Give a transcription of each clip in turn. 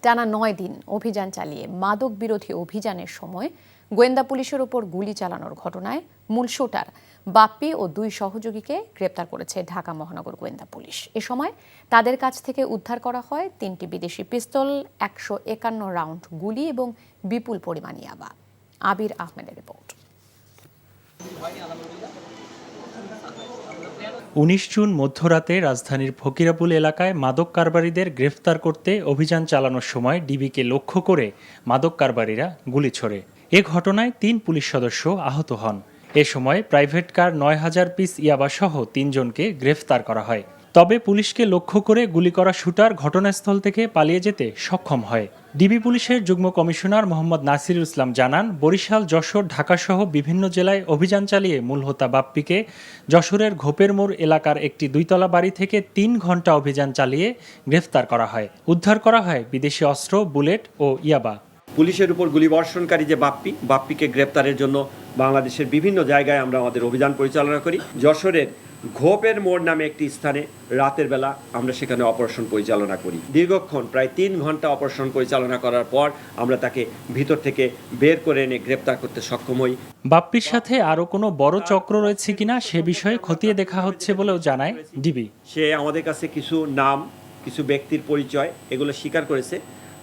টানা ৯ দিন অভিযান চালিয়ে মাদক বিরোধী অভিযানের সময় গোয়েন্দা পুলিশের ওপর গুলি চালানোর ঘটনায় মূল শুটার বাপ্পি ও ২ সহযোগীকে গ্রেপ্তার করেছে ঢাকা মহানগর গোয়েন্দা পুলিশ। এ সময় তাদের কাছ থেকে উদ্ধার করা হয় ৩টি বিদেশি পিস্তল, ১৫১ রাউন্ড গুলি এবং বিপুল পরিমাণ ইয়াবা। আবির আহমেদের রিপোর্ট। ১৯ জুন মধ্যরাতে রাজধানীর ফকিরাপুল এলাকায় মাদক কারবারিদের গ্রেফতার করতে অভিযান চালানোর সময় ডিবিকে লক্ষ্য করে মাদক কারবারিরা গুলি ছোড়ে। এ ঘটনায় ৩ পুলিশ সদস্য আহত হন। এ সময় প্রাইভেট কার ৯,০০০ পিস ইয়াবাসহ ৩ জনকে গ্রেফতার করা হয়। তবে পুলিশকে লক্ষ্য করে গুলি করা শুটার ঘটনাস্থল থেকে পালিয়ে যেতে সক্ষম হয়। ডিবি পুলিশের যুগ্ম কমিশনার মোহাম্মদ নাসিরুল ইসলাম জানান, বরিশাল, যশোর, ঢাকাসহ বিভিন্ন জেলায় অভিযান চালিয়ে মূল হোতা বাপ্পিকে যশোরের ঘোপের মোড় এলাকার একটি ২তলা বাড়ি থেকে ৩ ঘণ্টা অভিযান চালিয়ে গ্রেফতার করা হয়। উদ্ধার করা হয় বিদেশি অস্ত্র, বুলেট ও ইয়াবা। পুলিশের উপর গুলিবর্ষণকারী যে বাপ্পিকে গ্রেপ্তারের জন্য বাংলাদেশের বিভিন্ন জায়গায় আমরা আমাদের অভিযান পরিচালনা করি। যশোরের ঘোপের মোড় নামে একটি স্থানে রাতের বেলা আমরা সেখানে অপারেশন পরিচালনা করি। দীর্ঘক্ষণ প্রায় ৩ ঘন্টা অপারেশন পরিচালনা করার পর আমরা তাকে ভিতর থেকে বের করে এনে গ্রেপ্তার করতে সক্ষম হই। বাপ্পির সাথে আরও কোনো বড় চক্র রয়েছে কিনা সে বিষয়ে খতিয়ে দেখা হচ্ছে বলেও জানায় ডিবি। সে আমাদের কাছে কিছু নাম, কিছু ব্যক্তির পরিচয় এগুলো স্বীকার করেছে।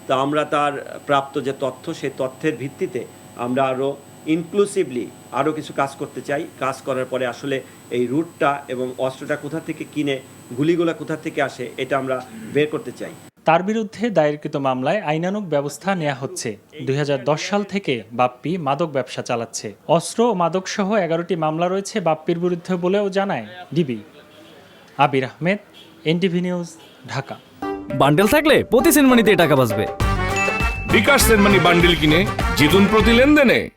তো আমরা তার প্রাপ্ত যে তথ্য, সেই তথ্যের ভিত্তিতে আমরা আরও ইনক্লুসিভলি আরও কিছু কাজ করতে চাই। কাজ করার পরে আসলে এই রুটটা এবং অস্ত্রটা কোথা থেকে কিনে, গুলিগুলো কোথা থেকে আসে, এটা আমরা বের করতে চাই। তার বিরুদ্ধে দায়েরকৃত মামলায় আইনানুগ ব্যবস্থা নেওয়া হচ্ছে। ২০১০ সাল থেকে বাপ্পি মাদক ব্যবসা চালাচ্ছে। অস্ত্র ও মাদক সহ ১১টি মামলা রয়েছে বাপ্পির বিরুদ্ধে বলেও জানায় DB. Abir Ahmed, NTV news, Dhaka. Bundle থাকলে প্রতি সেনমানিতে টাকা বাঁচবে। বিকাশ সেনমানি বান্ডেল কিনে জিতুন প্রতি লেনদেনে।